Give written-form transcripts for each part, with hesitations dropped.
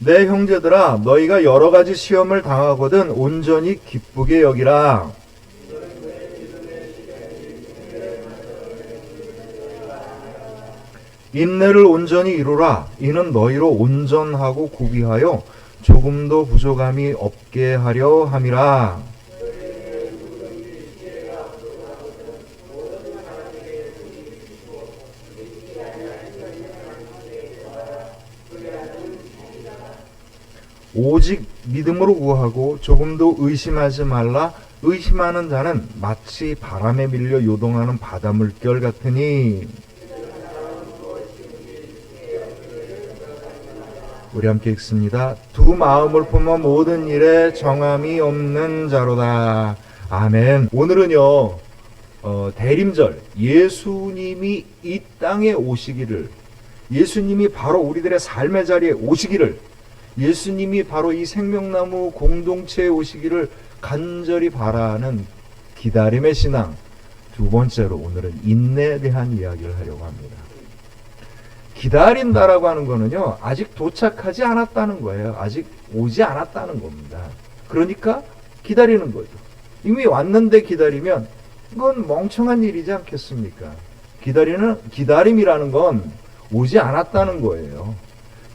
내 형제들아 너희가 여러 가지 시험을 당하거든 온전히 기쁘게 여기라. 인내를 온전히 이루라. 이는 너희로 온전하고 구비하여 조금도 부족함이 없게 하려 함이라. 오직 믿음으로 구하고 조금도 의심하지 말라. 의심하는 자는 마치 바람에 밀려 요동하는 바다 물결 같으니. 우리 함께 읽습니다. 두 마음을 품어 모든 일에 정함이 없는 자로다. 아멘. 오늘은요 대림절, 예수님이 이 땅에 오시기를, 예수님이 바로 우리들의 삶의 자리에 오시기를, 예수님이 바로 이 생명나무 공동체에 오시기를 간절히 바라는 기다림의 신앙. 두 번째로 오늘은 인내에 대한 이야기를 하려고 합니다. 기다린다라고 하는 거는요, 아직 도착하지 않았다는 거예요. 아직 오지 않았다는 겁니다. 그러니까 기다리는 거죠. 이미 왔는데 기다리면 이건 멍청한 일이지 않겠습니까? 기다림이라는 건 오지 않았다는 거예요.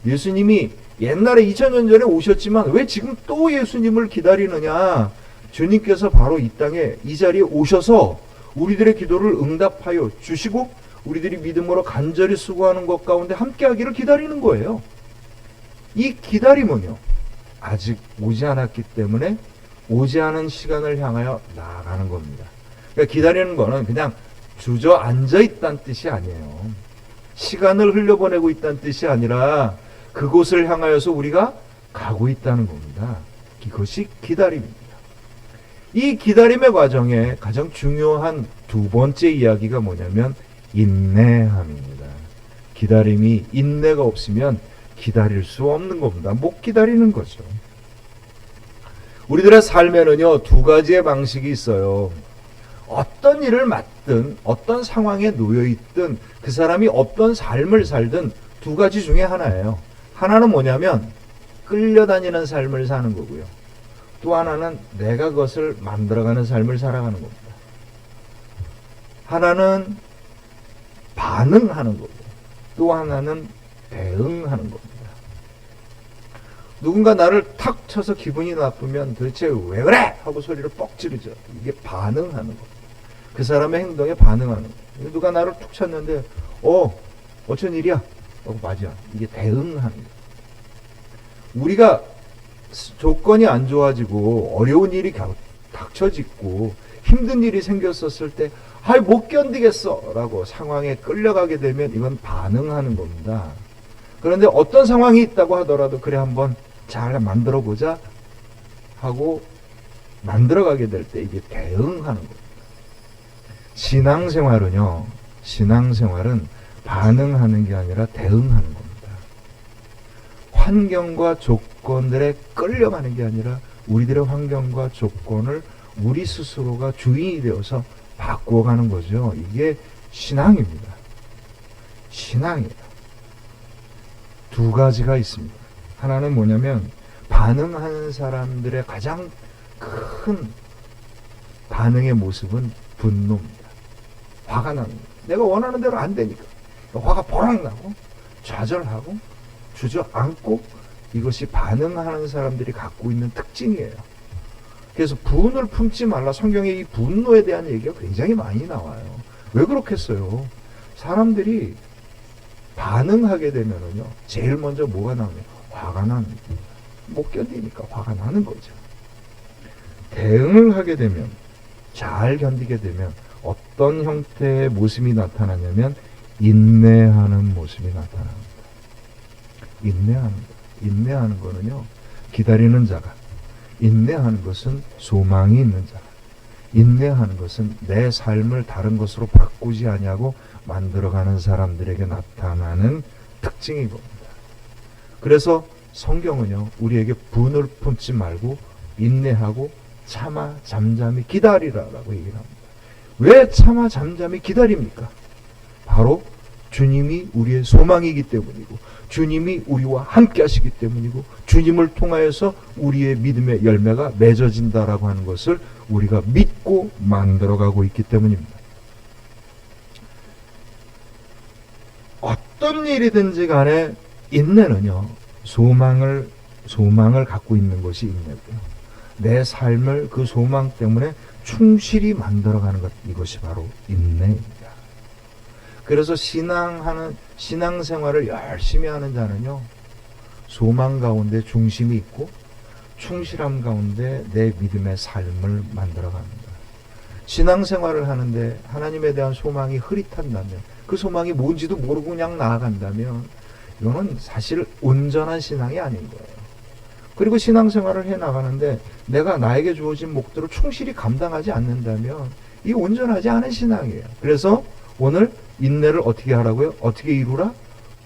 예수님이 옛날에 2000년 전에 오셨지만 왜 지금 또 예수님을 기다리느냐? 주님께서 바로 이 땅에 이 자리에 오셔서 우리들의 기도를 응답하여 주시고 우리들이 믿음으로 간절히 수고하는 것 가운데 함께하기를 기다리는 거예요. 이 기다림은요, 아직 오지 않았기 때문에 오지 않은 시간을 향하여 나아가는 겁니다. 그러니까 기다리는 거는 그냥 주저앉아 있다는 뜻이 아니에요. 시간을 흘려보내고 있다는 뜻이 아니라 그곳을 향하여서 우리가 가고 있다는 겁니다. 이것이 기다림입니다. 이 기다림의 과정에 가장 중요한 두 번째 이야기가 뭐냐면 인내함입니다. 기다림이 인내가 없으면 기다릴 수 없는 겁니다. 못 기다리는 거죠. 우리들의 삶에는요, 두 가지의 방식이 있어요. 어떤 일을 맡든 어떤 상황에 놓여있든 그 사람이 어떤 삶을 살든 두 가지 중에 하나예요. 하나는 뭐냐면 끌려다니는 삶을 사는 거고요. 또 하나는 내가 그것을 만들어가는 삶을 살아가는 겁니다. 하나는 반응하는 거고 또 하나는 대응하는 겁니다. 누군가 나를 탁 쳐서 기분이 나쁘면 도대체 왜 그래? 하고 소리를 뻑 지르죠. 이게 반응하는 겁니다. 그 사람의 행동에 반응하는 거예요. 누가 나를 툭 쳤는데 어쩐 일이야? 맞아. 이게 대응하는 거예요. 우리가 조건이 안 좋아지고 어려운 일이 닥쳐지고 힘든 일이 생겼었을 때 못 견디겠어 라고 상황에 끌려가게 되면 이건 반응하는 겁니다. 그런데 어떤 상황이 있다고 하더라도 그래 한번 잘 만들어 보자 하고 만들어가게 될 때 이게 대응하는 겁니다. 신앙생활은 반응하는 게 아니라 대응하는 겁니다. 환경과 조건들에 끌려가는 게 아니라 우리들의 환경과 조건을 우리 스스로가 주인이 되어서 바꾸어가는 거죠. 이게 신앙입니다. 신앙이에요. 두 가지가 있습니다. 하나는 뭐냐면 반응하는 사람들의 가장 큰 반응의 모습은 분노입니다. 화가 납니다. 내가 원하는 대로 안 되니까 화가 보락 나고 좌절하고 주저앉고 이것이 반응하는 사람들이 갖고 있는 특징이에요. 그래서 분을 품지 말라. 성경에 이 분노에 대한 얘기가 굉장히 많이 나와요. 왜 그렇겠어요? 사람들이 반응하게 되면은요, 제일 먼저 뭐가 나오냐? 화가 납니다. 못 견디니까 화가 나는 거죠. 대응을 하게 되면, 잘 견디게 되면 어떤 형태의 모습이 나타나냐면 인내하는 모습이 나타납니다. 인내하는 거는요, 기다리는 자가, 인내하는 것은 소망이 있는 자, 인내하는 것은 내 삶을 다른 것으로 바꾸지 아니하고 만들어가는 사람들에게 나타나는 특징인 겁니다. 그래서 성경은요, 우리에게 분을 품지 말고 인내하고 참아 잠잠히 기다리라라고 얘기를 합니다. 왜 참아 잠잠히 기다립니까? 바로 주님이 우리의 소망이기 때문이고, 주님이 우리와 함께 하시기 때문이고, 주님을 통하여서 우리의 믿음의 열매가 맺어진다라고 하는 것을 우리가 믿고 만들어가고 있기 때문입니다. 어떤 일이든지 간에 인내는요, 소망을 갖고 있는 것이 인내고요. 내 삶을 그 소망 때문에 충실히 만들어가는 것, 이것이 바로 인내입니다. 그래서 신앙생활을 열심히 하는 자는요, 소망 가운데 중심이 있고 충실함 가운데 내 믿음의 삶을 만들어갑니다. 신앙생활을 하는데 하나님에 대한 소망이 흐릿한다면, 그 소망이 뭔지도 모르고 그냥 나아간다면 이거는 사실 온전한 신앙이 아닌 거예요. 그리고 신앙생활을 해나가는데 내가 나에게 주어진 목표를 충실히 감당하지 않는다면 이 온전하지 않은 신앙이에요. 그래서 오늘 인내를 어떻게 하라고요? 어떻게 이루라?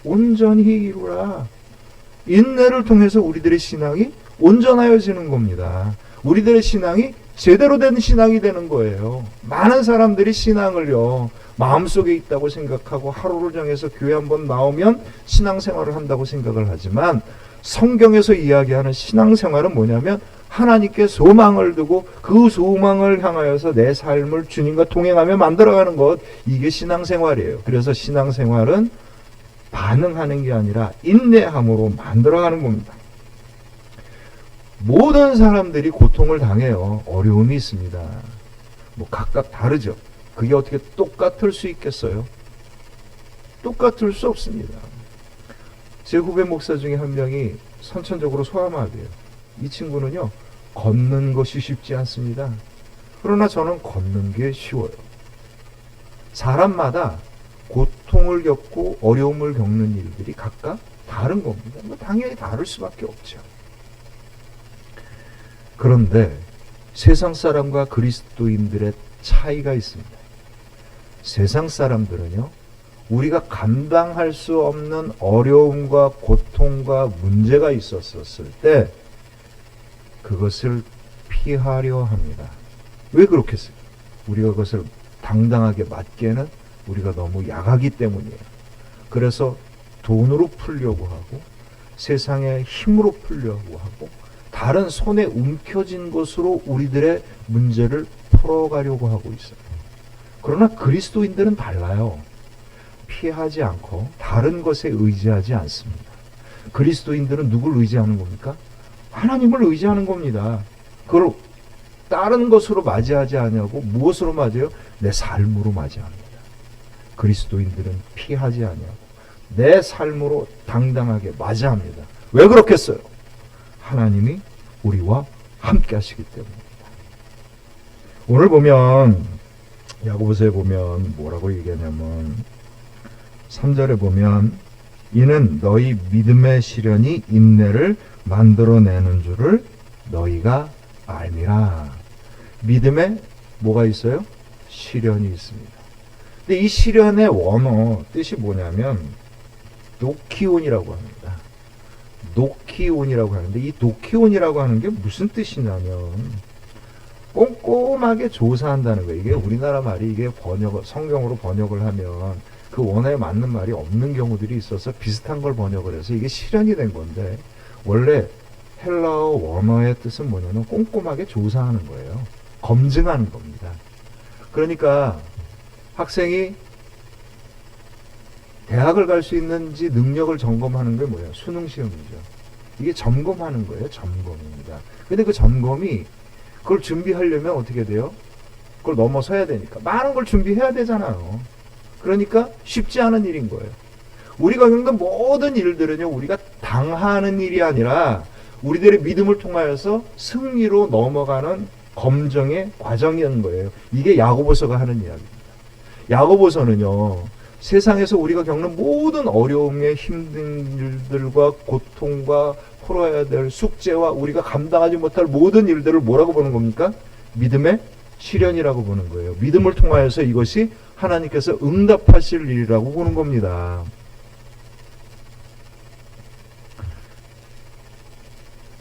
온전히 이루라. 인내를 통해서 우리들의 신앙이 온전하여지는 겁니다. 우리들의 신앙이 제대로 된 신앙이 되는 거예요. 많은 사람들이 신앙을요, 마음속에 있다고 생각하고 하루를 정해서 교회 한번 나오면 신앙생활을 한다고 생각을 하지만, 성경에서 이야기하는 신앙생활은 뭐냐면 하나님께 소망을 두고 그 소망을 향하여서 내 삶을 주님과 동행하며 만들어가는 것, 이게 신앙생활이에요. 그래서 신앙생활은 반응하는 게 아니라 인내함으로 만들어가는 겁니다. 모든 사람들이 고통을 당해요. 어려움이 있습니다. 뭐 각각 다르죠. 그게 어떻게 똑같을 수 있겠어요? 똑같을 수 없습니다. 제 후배 목사 중에 한 명이 선천적으로 소아마비예요. 이 친구는요, 걷는 것이 쉽지 않습니다. 그러나 저는 걷는 게 쉬워요. 사람마다 고통을 겪고 어려움을 겪는 일들이 각각 다른 겁니다. 당연히 다를 수밖에 없죠. 그런데 세상 사람과 그리스도인들의 차이가 있습니다. 세상 사람들은요, 우리가 감당할 수 없는 어려움과 고통과 문제가 있었을 때 그것을 피하려 합니다. 왜 그렇겠어요? 우리가 그것을 당당하게 맞기에는 우리가 너무 약하기 때문이에요. 그래서 돈으로 풀려고 하고 세상의 힘으로 풀려고 하고 다른 손에 움켜진 것으로 우리들의 문제를 풀어가려고 하고 있어요. 그러나 그리스도인들은 달라요. 피하지 않고 다른 것에 의지하지 않습니다. 그리스도인들은 누굴 의지하는 겁니까? 하나님을 의지하는 겁니다. 그걸 다른 것으로 맞이하지 않냐고. 무엇으로 맞아요? 내 삶으로 맞이합니다. 그리스도인들은 피하지 않냐고. 내 삶으로 당당하게 맞이합니다. 왜 그렇겠어요? 하나님이 우리와 함께 하시기 때문입니다. 오늘 보면 야고보서에 보면 뭐라고 얘기하냐면 3절에 보면 이는 너희 믿음의 시련이 인내를 만들어내는 줄을 너희가 알미라. 믿음에 뭐가 있어요? 시련이 있습니다. 근데 이 시련의 원어 뜻이 뭐냐면 노키온이라고 합니다. 노키온이라고 하는데 이 노키온이라고 하는 게 무슨 뜻이냐면 꼼꼼하게 조사한다는 거예요. 이게 우리나라 말이 이게 성경으로 번역을 하면 그 원어에 맞는 말이 없는 경우들이 있어서 비슷한 걸 번역을 해서 이게 실현이 된 건데, 원래 헬라어 원어의 뜻은 뭐냐면 꼼꼼하게 조사하는 거예요. 검증하는 겁니다. 그러니까 학생이 대학을 갈 수 있는지 능력을 점검하는 게 뭐예요? 수능 시험이죠. 이게 점검하는 거예요. 점검입니다. 근데 그 점검이 그걸 준비하려면 어떻게 돼요? 그걸 넘어서야 되니까 많은 걸 준비해야 되잖아요. 그러니까 쉽지 않은 일인 거예요. 우리가 겪는 모든 일들은요, 우리가 당하는 일이 아니라 우리들의 믿음을 통하여서 승리로 넘어가는 검정의 과정이라는 거예요. 이게 야고보서가 하는 이야기입니다. 야고보서는요, 세상에서 우리가 겪는 모든 어려움의 힘든 일들과 고통과 풀어야 될 숙제와 우리가 감당하지 못할 모든 일들을 뭐라고 보는 겁니까? 믿음의 시련이라고 보는 거예요. 믿음을 통하여서 이것이 하나님께서 응답하실 일이라고 보는 겁니다.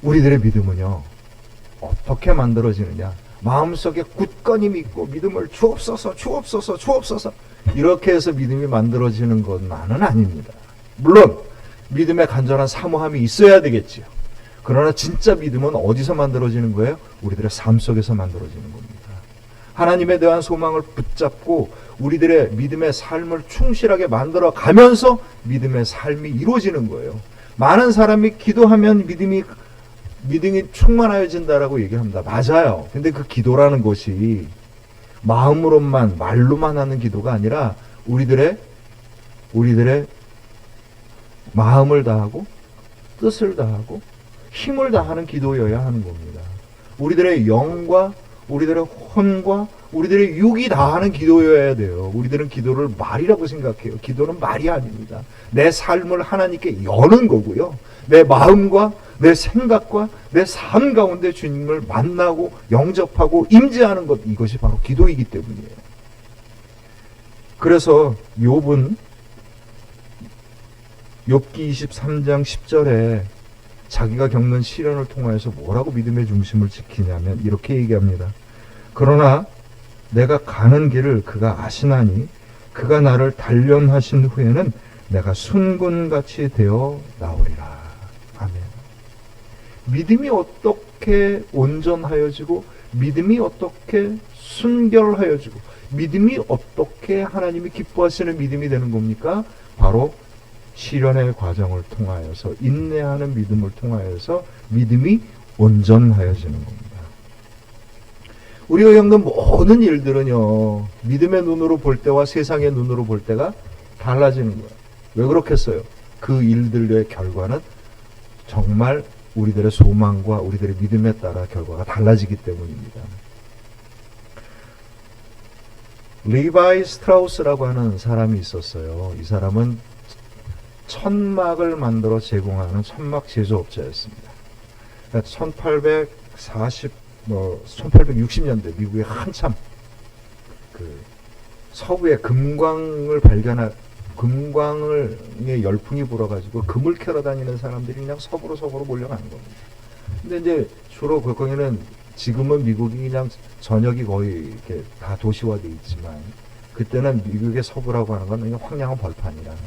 우리들의 믿음은요, 어떻게 만들어지느냐? 마음속에 굳건히 믿고 믿음을 주옵소서, 주옵소서, 주옵소서. 이렇게 해서 믿음이 만들어지는 것만은 아닙니다. 물론 믿음의 간절한 사모함이 있어야 되겠지요. 그러나 진짜 믿음은 어디서 만들어지는 거예요? 우리들의 삶 속에서 만들어지는 겁니다. 하나님에 대한 소망을 붙잡고 우리들의 믿음의 삶을 충실하게 만들어 가면서 믿음의 삶이 이루어지는 거예요. 많은 사람이 기도하면 믿음이 충만해진다라고 얘기합니다. 맞아요. 근데 그 기도라는 것이 마음으로만, 말로만 하는 기도가 아니라 우리들의 마음을 다하고 뜻을 다하고 힘을 다하는 기도여야 하는 겁니다. 우리들의 영과 우리들의 혼과 우리들의 육이 다하는 기도여야 돼요. 우리들은 기도를 말이라고 생각해요. 기도는 말이 아닙니다. 내 삶을 하나님께 여는 거고요. 내 마음과 내 생각과 내 삶 가운데 주님을 만나고 영접하고 임재하는 것, 이것이 바로 기도이기 때문이에요. 그래서 욥기 23장 10절에 자기가 겪는 시련을 통하여서 뭐라고 믿음의 중심을 지키냐면 이렇게 얘기합니다. 그러나 내가 가는 길을 그가 아시나니 그가 나를 단련하신 후에는 내가 순금같이 되어 나오리라. 아멘. 믿음이 어떻게 온전하여지고 믿음이 어떻게 순결하여지고 믿음이 어떻게 하나님이 기뻐하시는 믿음이 되는 겁니까? 바로 시련의 과정을 통하여서 인내하는 믿음을 통하여서 믿음이 온전하여지는 겁니다. 우리가 겪는 모든 일들은요, 믿음의 눈으로 볼 때와 세상의 눈으로 볼 때가 달라지는 거예요. 왜 그렇겠어요? 그 일들의 결과는 정말 우리들의 소망과 우리들의 믿음에 따라 결과가 달라지기 때문입니다. 리바이 스트라우스라고 하는 사람이 있었어요. 이 사람은 천막을 만들어 제공하는 천막 제조업자였습니다. 1860년대 미국에 한참 서부에 금광의 열풍이 불어가지고 금을 캐러 다니는 사람들이 그냥 서부로 몰려가는 겁니다. 근데 이제 주로 거기는 지금은 미국이 그냥 전역이 거의 이렇게 다 도시화되어 있지만 그때는 미국의 서부라고 하는 건 그냥 황량한 벌판이라는,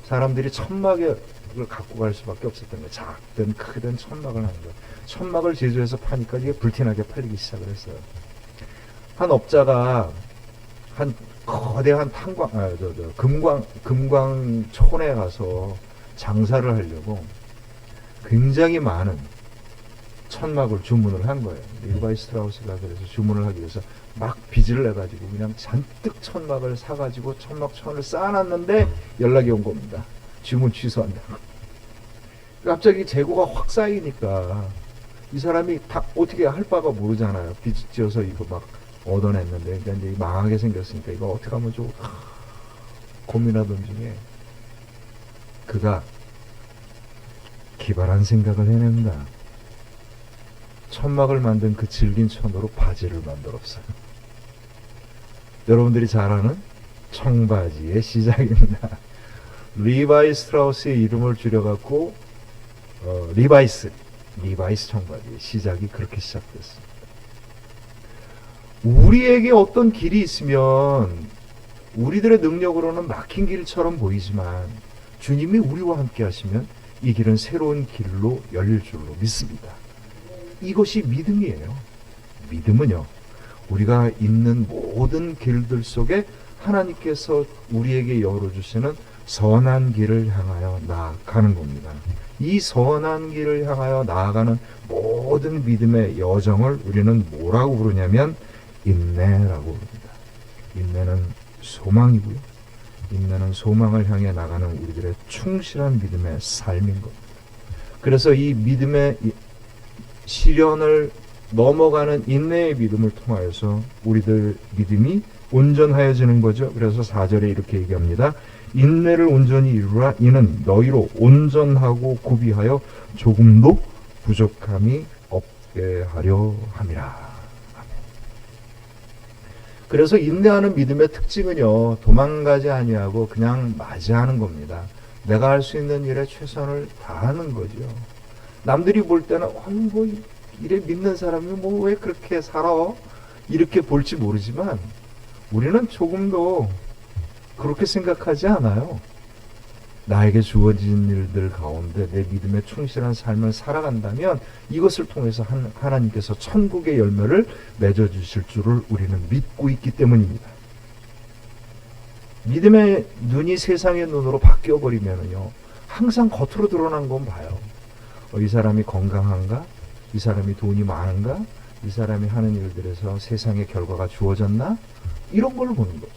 사람들이 천막을 갖고 갈 수밖에 없었던 거예요. 작든 크든 천막을 하는 거예요. 천막을 제조해서 파니까 이게 불티나게 팔리기 시작을 했어요. 한 업자가 한 거대한 금광촌에 가서 장사를 하려고 굉장히 많은 천막을 주문을 한 거예요. 리바이 스트라우스가 그래서 주문을 하기 위해서 막 빚을 내가지고 그냥 잔뜩 천막을 사가지고 천막천을 쌓아놨는데 연락이 온 겁니다. 주문 취소한다고. 갑자기 재고가 확 쌓이니까 이 사람이 다 어떻게 할 바가 모르잖아요. 빚 지어서 이거 막 얻어냈는데, 그러니까 이제 망하게 생겼으니까 이거 어떻게 하면 좋을까 고민하던 중에 그가 기발한 생각을 해냅니다. 천막을 만든 그 질긴 천으로 바지를 만들었어요. 여러분들이 잘 아는 청바지의 시작입니다. 리바이 스트라우스의 이름을 줄여갖고 리바이스 청바지의 시작이 그렇게 시작됐습니다. 우리에게 어떤 길이 있으면 우리들의 능력으로는 막힌 길처럼 보이지만 주님이 우리와 함께 하시면 이 길은 새로운 길로 열릴 줄로 믿습니다. 이것이 믿음이에요. 믿음은요, 우리가 있는 모든 길들 속에 하나님께서 우리에게 열어주시는 선한 길을 향하여 나아가는 겁니다. 이 선한 길을 향하여 나아가는 모든 믿음의 여정을 우리는 뭐라고 부르냐면 인내라고 부릅니다. 인내는 소망이고요. 인내는 소망을 향해 나가는 우리들의 충실한 믿음의 삶인 겁니다. 그래서 이 믿음의 시련을 넘어가는 인내의 믿음을 통하여서 우리들 믿음이 온전하여지는 거죠. 그래서 4절에 이렇게 얘기합니다. 인내를 온전히 이루라. 이는 너희로 온전하고 구비하여 조금도 부족함이 없게 하려 함이라. 그래서 인내하는 믿음의 특징은요, 도망가지 아니하고 그냥 맞이하는 겁니다. 내가 할 수 있는 일에 최선을 다하는 거죠. 남들이 볼 때는 뭐 이래 믿는 사람이 뭐 왜 그렇게 살아? 이렇게 볼지 모르지만 우리는 조금도 그렇게 생각하지 않아요. 나에게 주어진 일들 가운데 내 믿음에 충실한 삶을 살아간다면 이것을 통해서 하나님께서 천국의 열매를 맺어주실 줄을 우리는 믿고 있기 때문입니다. 믿음의 눈이 세상의 눈으로 바뀌어버리면요, 항상 겉으로 드러난 건 봐요. 이 사람이 건강한가? 이 사람이 돈이 많은가? 이 사람이 하는 일들에서 세상의 결과가 주어졌나? 이런 걸 보는 거죠.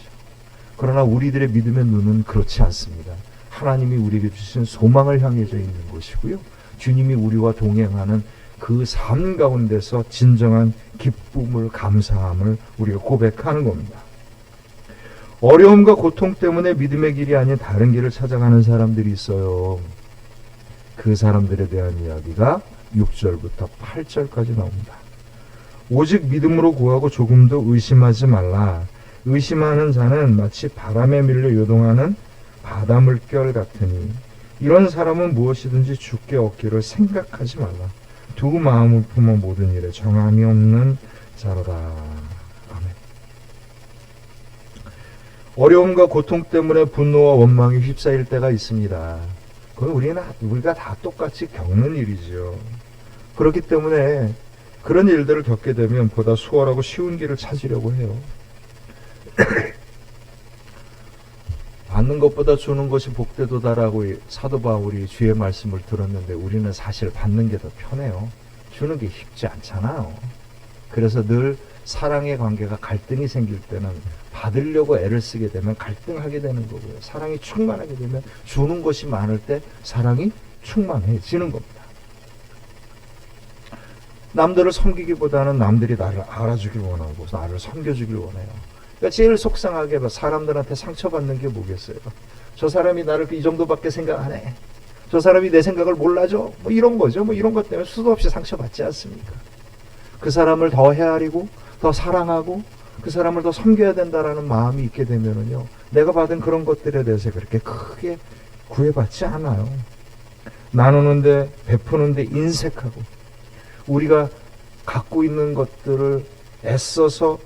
그러나 우리들의 믿음의 눈은 그렇지 않습니다. 하나님이 우리에게 주신 소망을 향해져 있는 것이고요, 주님이 우리와 동행하는 그 삶 가운데서 진정한 기쁨을, 감사함을 우리가 고백하는 겁니다. 어려움과 고통 때문에 믿음의 길이 아닌 다른 길을 찾아가는 사람들이 있어요. 그 사람들에 대한 이야기가 6절부터 8절까지 나옵니다. 오직 믿음으로 구하고 조금도 의심하지 말라. 의심하는 자는 마치 바람에 밀려 요동하는 바다 물결 같으니 이런 사람은 무엇이든지 주께 얻기를 생각하지 말라. 두 마음을 품어 모든 일에 정함이 없는 자로다. 아멘. 어려움과 고통 때문에 분노와 원망이 휩싸일 때가 있습니다. 그건 우리가 다 똑같이 겪는 일이죠. 그렇기 때문에 그런 일들을 겪게 되면 보다 수월하고 쉬운 길을 찾으려고 해요. 받는 것보다 주는 것이 복되도다라고 사도 바울이 주의 말씀을 들었는데, 우리는 사실 받는 게 더 편해요. 주는 게 쉽지 않잖아요. 그래서 늘 사랑의 관계가 갈등이 생길 때는 받으려고 애를 쓰게 되면 갈등하게 되는 거고요. 사랑이 충만하게 되면 주는 것이 많을 때 사랑이 충만해지는 겁니다. 남들을 섬기기보다는 남들이 나를 알아주길 원하고 나를 섬겨주길 원해요. 그러니까 제일 속상하게 사람들한테 상처받는 게 뭐겠어요? 저 사람이 나를 이 정도밖에 생각 안 해. 저 사람이 내 생각을 몰라줘. 뭐 이런 거죠. 뭐 이런 것 때문에 수도 없이 상처받지 않습니까? 그 사람을 더 헤아리고 더 사랑하고 그 사람을 더 섬겨야 된다라는 마음이 있게 되면은요, 내가 받은 그런 것들에 대해서 그렇게 크게 구애받지 않아요. 나누는데, 베푸는데 인색하고, 우리가 갖고 있는 것들을 애써서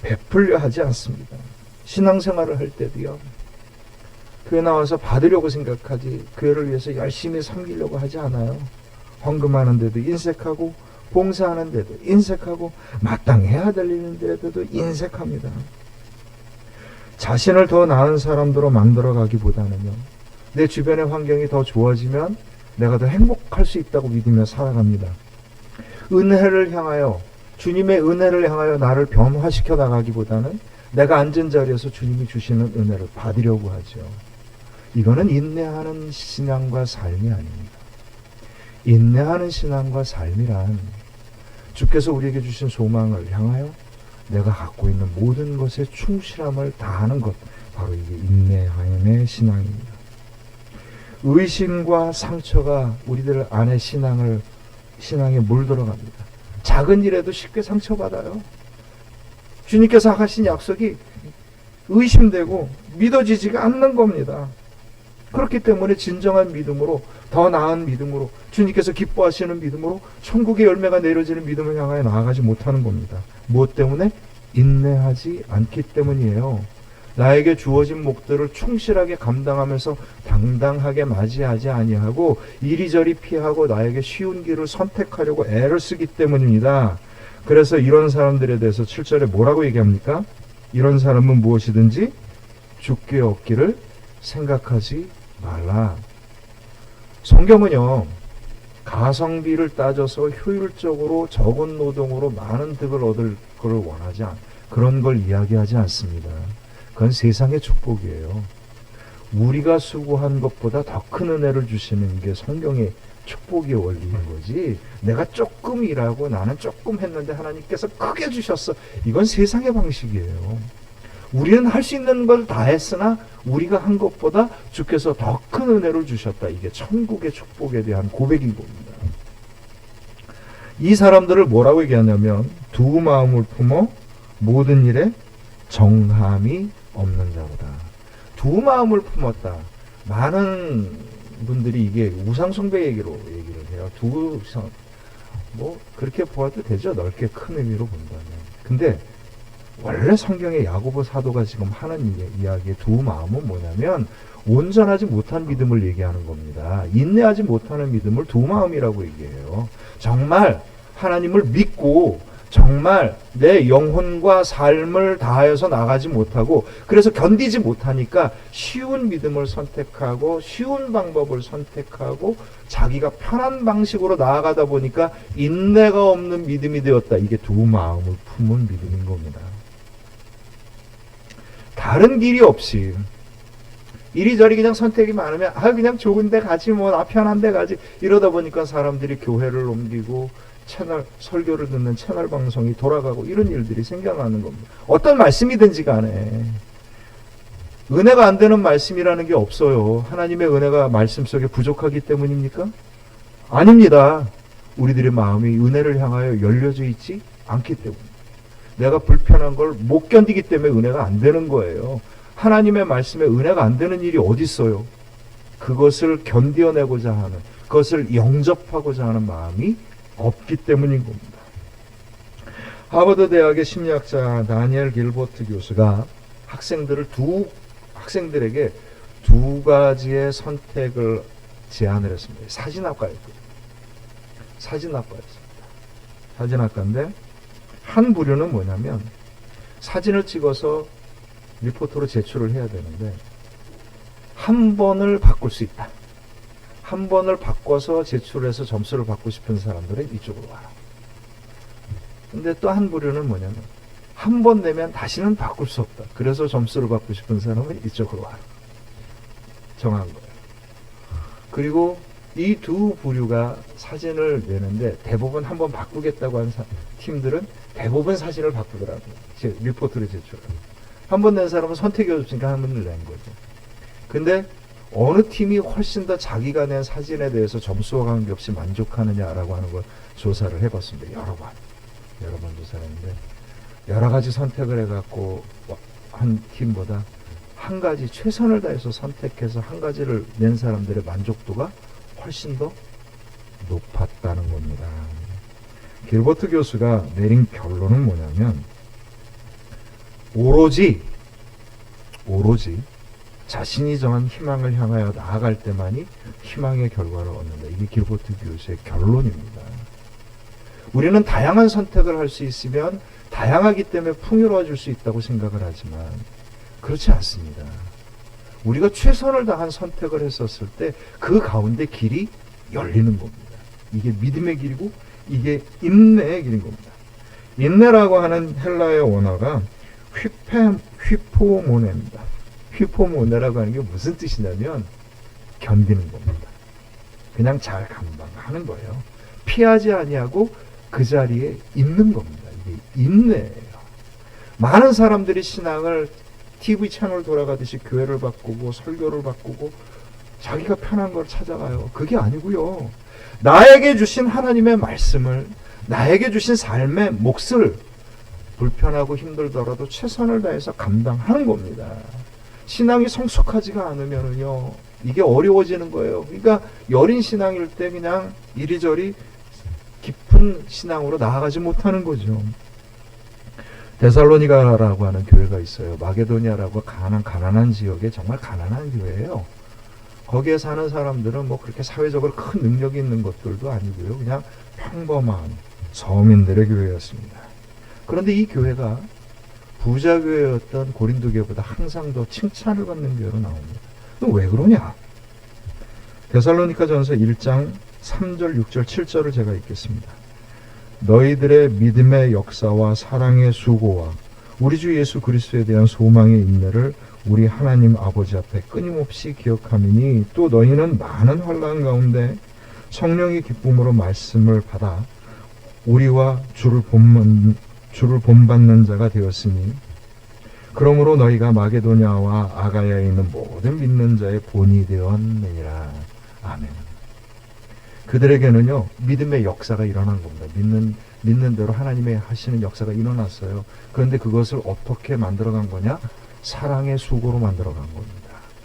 베풀려 하지 않습니다. 신앙생활을 할 때도요, 교회 나와서 받으려고 생각하지 교회를 위해서 열심히 섬기려고 하지 않아요. 헌금하는 데도 인색하고, 봉사하는 데도 인색하고, 마땅해야 될 일인데도 인색합니다. 자신을 더 나은 사람들로 만들어 가기보다는요, 내 주변의 환경이 더 좋아지면 내가 더 행복할 수 있다고 믿으며 살아갑니다. 은혜를 향하여, 주님의 은혜를 향하여 나를 변화시켜 나가기보다는 내가 앉은 자리에서 주님이 주시는 은혜를 받으려고 하죠. 이거는 인내하는 신앙과 삶이 아닙니다. 인내하는 신앙과 삶이란 주께서 우리에게 주신 소망을 향하여 내가 갖고 있는 모든 것에 충실함을 다하는 것, 바로 이게 인내함의 신앙입니다. 의심과 상처가 우리들 안에 신앙에 물들어갑니다. 작은 일에도 쉽게 상처받아요. 주님께서 하신 약속이 의심되고 믿어지지가 않는 겁니다. 그렇기 때문에 진정한 믿음으로, 더 나은 믿음으로, 주님께서 기뻐하시는 믿음으로 천국의 열매가 내려지는 믿음을 향하여 나아가지 못하는 겁니다. 무엇 때문에? 인내하지 않기 때문이에요. 나에게 주어진 목들을 충실하게 감당하면서 당당하게 맞이하지 아니하고 이리저리 피하고 나에게 쉬운 길을 선택하려고 애를 쓰기 때문입니다. 그래서 이런 사람들에 대해서 7절에 뭐라고 얘기합니까? 이런 사람은 무엇이든지 주께 얻기를 생각하지 말라. 성경은요, 가성비를 따져서 효율적으로 적은 노동으로 많은 득을 얻을 것을 원하지 않, 그런 걸 이야기하지 않습니다. 그건 세상의 축복이에요. 우리가 수고한 것보다 더 큰 은혜를 주시는 게 성경의 축복의 원리인 거지, 내가 조금 일하고 나는 조금 했는데 하나님께서 크게 주셨어, 이건 세상의 방식이에요. 우리는 할 수 있는 걸 다 했으나 우리가 한 것보다 주께서 더 큰 은혜를 주셨다. 이게 천국의 축복에 대한 고백인 겁니다. 이 사람들을 뭐라고 얘기하냐면 두 마음을 품어 모든 일에 정함이 없는 자로다. 두 마음을 품었다. 많은 분들이 이게 우상숭배 얘기를 해요. 뭐 그렇게 보아도 되죠. 넓게 큰 의미로 본다면. 근데 원래 성경의 야고보 사도가 지금 하는 이야기의 두 마음은 뭐냐면 온전하지 못한 믿음을 얘기하는 겁니다. 인내하지 못하는 믿음을 두 마음이라고 얘기해요. 정말 하나님을 믿고 정말 내 영혼과 삶을 다하여서 나가지 못하고 그래서 견디지 못하니까 쉬운 믿음을 선택하고 쉬운 방법을 선택하고 자기가 편한 방식으로 나아가다 보니까 인내가 없는 믿음이 되었다. 이게 두 마음을 품은 믿음인 겁니다. 다른 길이 없이 이리저리 그냥 선택이 많으면 그냥 좋은 데 가지 뭐 나 편한 데 가지 이러다 보니까 사람들이 교회를 옮기고 채널 설교를 듣는 채널 방송이 돌아가고 이런 일들이 생겨나는 겁니다. 어떤 말씀이든지 간에 은혜가 안 되는 말씀이라는 게 없어요. 하나님의 은혜가 말씀 속에 부족하기 때문입니까? 아닙니다. 우리들의 마음이 은혜를 향하여 열려져 있지 않기 때문에 내가 불편한 걸 못 견디기 때문에 은혜가 안 되는 거예요. 하나님의 말씀에 은혜가 안 되는 일이 어디 있어요? 그것을 견뎌내고자 하는, 그것을 영접하고자 하는 마음이 없기 때문인 겁니다. 하버드 대학의 심리학자 다니엘 길버트 교수가 학생들에게 두 가지의 선택을 제안을 했습니다. 사진학과였거든요. 사진학과인데 한 부류는 뭐냐면 사진을 찍어서 리포트로 제출을 해야 되는데 한 번을 바꿀 수 있다. 한 번을 바꿔서 제출해서 점수를 받고 싶은 사람들은 이쪽으로 와라. 근데 또 한 부류는 뭐냐면 한 번 내면 다시는 바꿀 수 없다. 그래서 점수를 받고 싶은 사람은 이쪽으로 와라. 정한 거예요. 그리고 이 두 부류가 사진을 내는데 대부분 한 번 바꾸겠다고 하는 팀들은 대부분 사진을 바꾸더라고요. 리포트를 제출하고. 한 번 낸 사람은 선택이 없으니까 한 번을 낸 거죠. 근데 어느 팀이 훨씬 더 자기가 낸 사진에 대해서 점수와 관계없이 만족하느냐라고 하는 걸 조사를 해봤습니다. 여러 번 조사를 했는데 여러 가지 선택을 해갖고 한 팀보다 한 가지 최선을 다해서 선택해서 한 가지를 낸 사람들의 만족도가 훨씬 더 높았다는 겁니다. 길버트 교수가 내린 결론은 뭐냐면 오로지 자신이 정한 희망을 향하여 나아갈 때만이 희망의 결과를 얻는다. 이게 길버트 교수의 결론입니다. 우리는 다양한 선택을 할 수 있으면 다양하기 때문에 풍요로워질 수 있다고 생각을 하지만 그렇지 않습니다. 우리가 최선을 다한 선택을 했었을 때 그 가운데 길이 열리는 겁니다. 이게 믿음의 길이고 이게 인내의 길인 겁니다. 인내라고 하는 헬라의 원어가 휘포모네입니다. 휘포모네라고 하는 게 무슨 뜻이냐면 견디는 겁니다. 그냥 잘 감당하는 거예요. 피하지 아니하고 그 자리에 있는 겁니다. 이게 인내예요. 많은 사람들이 신앙을 TV 채널 돌아가듯이 교회를 바꾸고 설교를 바꾸고 자기가 편한 걸 찾아가요. 그게 아니고요. 나에게 주신 하나님의 말씀을 나에게 주신 삶의 몫을 불편하고 힘들더라도 최선을 다해서 감당하는 겁니다. 신앙이 성숙하지가 않으면요 이게 어려워지는 거예요. 그러니까 여린 신앙일 때 그냥 이리저리 깊은 신앙으로 나아가지 못하는 거죠. 데살로니가라고 하는 교회가 있어요. 마게도니아라고 가난한 지역에 정말 가난한 교회예요. 거기에 사는 사람들은 뭐 그렇게 사회적으로 큰 능력이 있는 것들도 아니고요. 그냥 평범한 서민들의 교회였습니다. 그런데 이 교회가 부자 교회였던 고린도 교회보다 항상 더 칭찬을 받는 교회로 나옵니다. 왜 그러냐? 데살로니가 전서 1장 3절, 6절, 7절을 제가 읽겠습니다. 너희들의 믿음의 역사와 사랑의 수고와 우리 주 예수 그리스도에 대한 소망의 인내를 우리 하나님 아버지 앞에 끊임없이 기억하미니 또 너희는 많은 환난 가운데 성령의 기쁨으로 말씀을 받아 우리와 주를 본받는 자가 되었으니 그러므로 너희가 마게도냐와 아가야에 있는 모든 믿는 자의 본이 되었느니라. 아멘. 그들에게는요 믿음의 역사가 일어난 겁니다. 믿는 대로 하나님의 하시는 역사가 일어났어요. 그런데 그것을 어떻게 만들어간 거냐? 사랑의 수고로 만들어간 겁니다.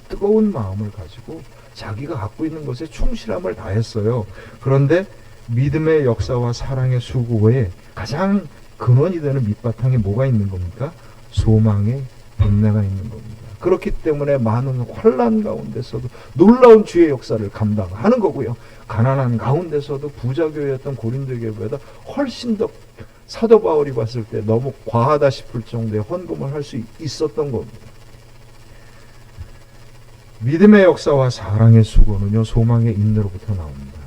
뜨거운 마음을 가지고 자기가 갖고 있는 것에 충실함을 다했어요. 그런데 믿음의 역사와 사랑의 수고에 가장 근원이 되는 밑바탕에 뭐가 있는 겁니까? 소망의 인내가 있는 겁니다. 그렇기 때문에 많은 환난 가운데서도 놀라운 주의 역사를 감당하는 거고요. 가난한 가운데서도 부자교회였던 고린도 교회보다 훨씬 더 사도 바울이 봤을 때 너무 과하다 싶을 정도의 헌금을 할 수 있었던 겁니다. 믿음의 역사와 사랑의 수고는요, 소망의 인내로부터 나옵니다.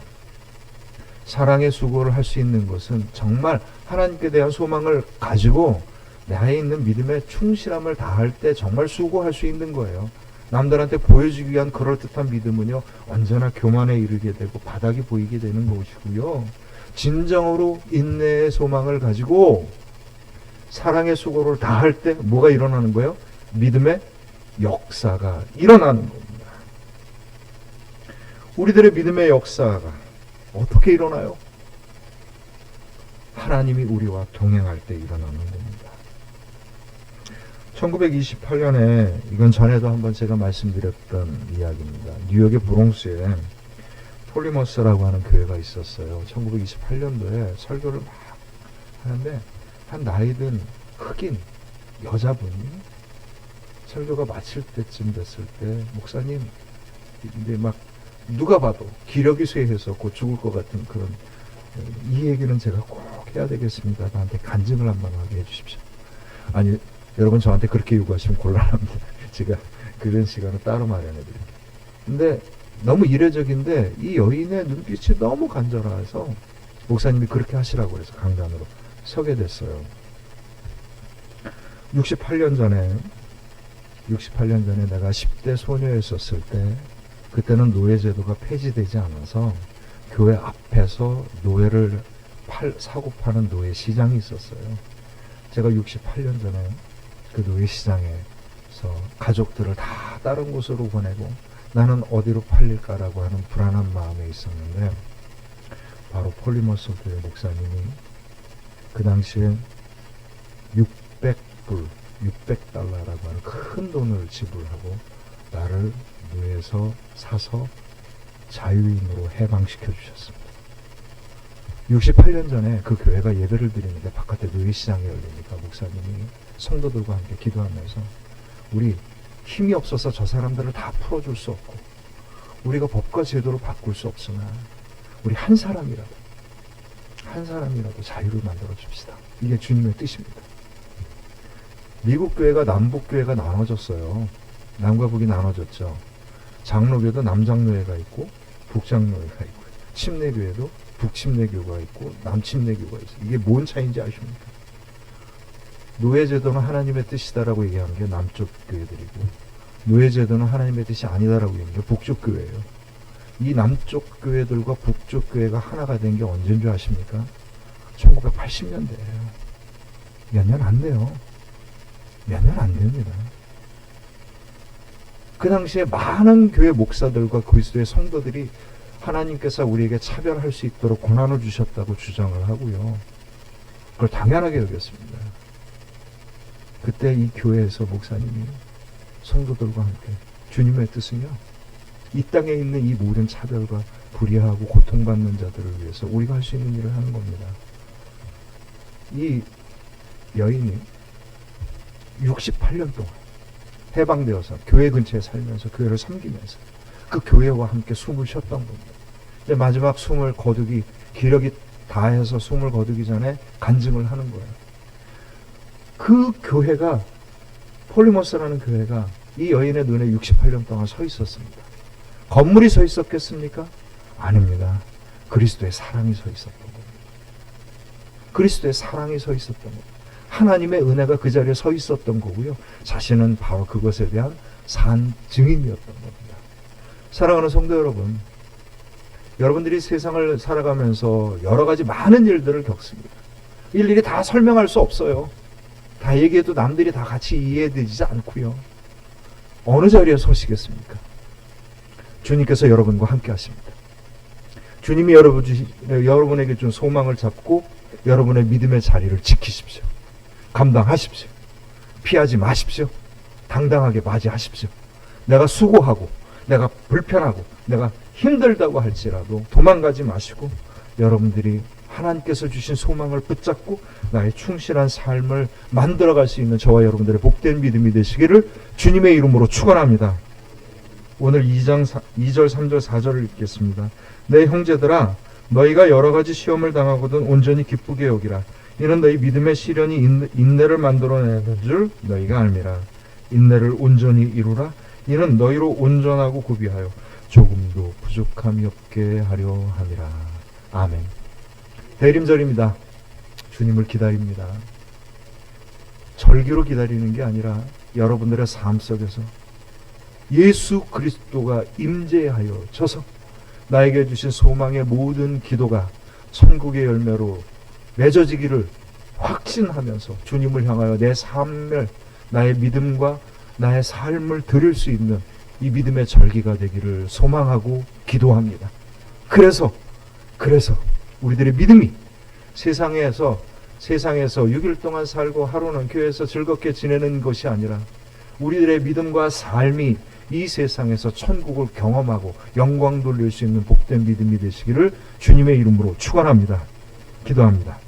사랑의 수고를 할 수 있는 것은 정말 하나님께 대한 소망을 가지고 내 안에 있는 믿음의 충실함을 다할 때 정말 수고할 수 있는 거예요. 남들한테 보여주기 위한 그럴듯한 믿음은요, 언제나 교만에 이르게 되고 바닥이 보이게 되는 것이고요. 진정으로 인내의 소망을 가지고 사랑의 수고를 다할 때 뭐가 일어나는 거예요? 믿음의 역사가 일어나는 겁니다. 우리들의 믿음의 역사가 어떻게 일어나요? 하나님이 우리와 동행할 때 일어나는 겁니다. 1928년에 이건 전에도 한번 제가 말씀드렸던 이야기입니다. 뉴욕의 브롱스에 폴리머스라고 하는 교회가 있었어요. 1928년도에 설교를 막 하는데 한 나이든 흑인 여자분이 설교가 마칠 때쯤 됐을 때 목사님 근데 막 누가 봐도 기력이 쇠해서 곧 죽을 것 같은 그런 이 얘기는 제가 꼭 해야 되겠습니다. 나한테 간증을 한번 하게 해주십시오. 아니 여러분 저한테 그렇게 요구하시면 곤란합니다. 제가 그런 시간을 따로 마련해 드릴게요. 근데 너무 이례적인데 이 여인의 눈빛이 너무 간절해서 목사님이 그렇게 하시라고 해서 강단으로 서게 됐어요. 68년 전에 내가 10대 소녀였었을 때 그때는 노예제도가 폐지되지 않아서 교회 앞에서 노예를 사고 파는 노예 시장이 있었어요. 제가 68년 전에 그 노예 시장에서 가족들을 다 다른 곳으로 보내고 나는 어디로 팔릴까라고 하는 불안한 마음에 있었는데 바로 폴리머스 교회 목사님이 그 당시에 600달러라고 하는 큰 돈을 지불하고 나를 노예에서 사서 자유인으로 해방시켜 주셨습니다. 68년 전에 그 교회가 예배를 드리는데 바깥에 노예시장이 열리니까 목사님이 성도들과 함께 기도하면서 우리 힘이 없어서 저 사람들을 다 풀어줄 수 없고 우리가 법과 제도를 바꿀 수 없으나 우리 한 사람이라도 자유를 만들어 줍시다. 이게 주님의 뜻입니다. 미국 교회가 남북 교회가 나눠졌어요. 남과 북이 나눠졌죠. 장로교도 남장로회가 있고 북장로회가 있고 침례교회도 북침례교가 있고 남침례교가 있어요. 이게 뭔 차이인지 아십니까? 노예제도는 하나님의 뜻이다라고 얘기하는 게 남쪽 교회들이고 노예제도는 하나님의 뜻이 아니다라고 얘기하는 게 북쪽 교회예요. 이 남쪽 교회들과 북쪽 교회가 하나가 된 게 언제인 줄 아십니까? 1980년대예요. 몇 년 안 돼요. 몇 년 안 됩니다. 그 당시에 많은 교회 목사들과 그리스도의 성도들이 하나님께서 우리에게 차별할 수 있도록 고난을 주셨다고 주장을 하고요. 그걸 당연하게 여겼습니다. 그때 이 교회에서 목사님이 성도들과 함께 주님의 뜻은요, 이 땅에 있는 이 모든 차별과 불의하고 고통받는 자들을 위해서 우리가 할 수 있는 일을 하는 겁니다. 이 여인이 68년 동안 해방되어서 교회 근처에 살면서 교회를 섬기면서 그 교회와 함께 숨을 쉬었던 겁니다. 이제 마지막 숨을 거두기 기력이 다해서 숨을 거두기 전에 간증을 하는 거예요. 그 교회가 폴리머스라는 교회가 이 여인의 눈에 68년 동안 서 있었습니다. 건물이 서 있었겠습니까? 아닙니다. 그리스도의 사랑이 서 있었던 겁니다. 그리스도의 사랑이 서 있었던 겁니다. 하나님의 은혜가 그 자리에 서 있었던 거고요. 자신은 바로 그것에 대한 산 증인이었던 겁니다. 사랑하는 성도 여러분, 여러분들이 세상을 살아가면서 여러 가지 많은 일들을 겪습니다. 일일이 다 설명할 수 없어요. 다 얘기해도 남들이 다 같이 이해되지 않고요. 어느 자리에 서시겠습니까? 주님께서 여러분과 함께 하십니다. 주님이 여러분에게 준 소망을 잡고 여러분의 믿음의 자리를 지키십시오. 감당하십시오. 피하지 마십시오. 당당하게 맞이하십시오. 내가 수고하고 내가 불편하고 내가 힘들다고 할지라도 도망가지 마시고 여러분들이 하나님께서 주신 소망을 붙잡고 나의 충실한 삶을 만들어갈 수 있는 저와 여러분들의 복된 믿음이 되시기를 주님의 이름으로 축원합니다. 오늘 2절, 3절, 4절을 읽겠습니다. 내 형제들아 너희가 여러 가지 시험을 당하거든 온전히 기쁘게 여기라. 이는 너희 믿음의 시련이 인내를 만들어내는 줄 너희가 알미라. 인내를 온전히 이루라. 이는 너희로 온전하고 구비하여 조금도 부족함이 없게 하려 함이라. 아멘. 대림절입니다. 주님을 기다립니다. 절기로 기다리는 게 아니라 여러분들의 삶 속에서 예수 그리스도가 임재하여 져서 나에게 주신 소망의 모든 기도가 천국의 열매로 맺어지기를 확신하면서 주님을 향하여 내 삶을, 나의 믿음과 나의 삶을 드릴 수 있는 이 믿음의 절기가 되기를 소망하고 기도합니다. 그래서 우리들의 믿음이 세상에서 6일 동안 살고 하루는 교회에서 즐겁게 지내는 것이 아니라 우리들의 믿음과 삶이 이 세상에서 천국을 경험하고 영광 돌릴 수 있는 복된 믿음이 되시기를 주님의 이름으로 축원합니다. 기도합니다.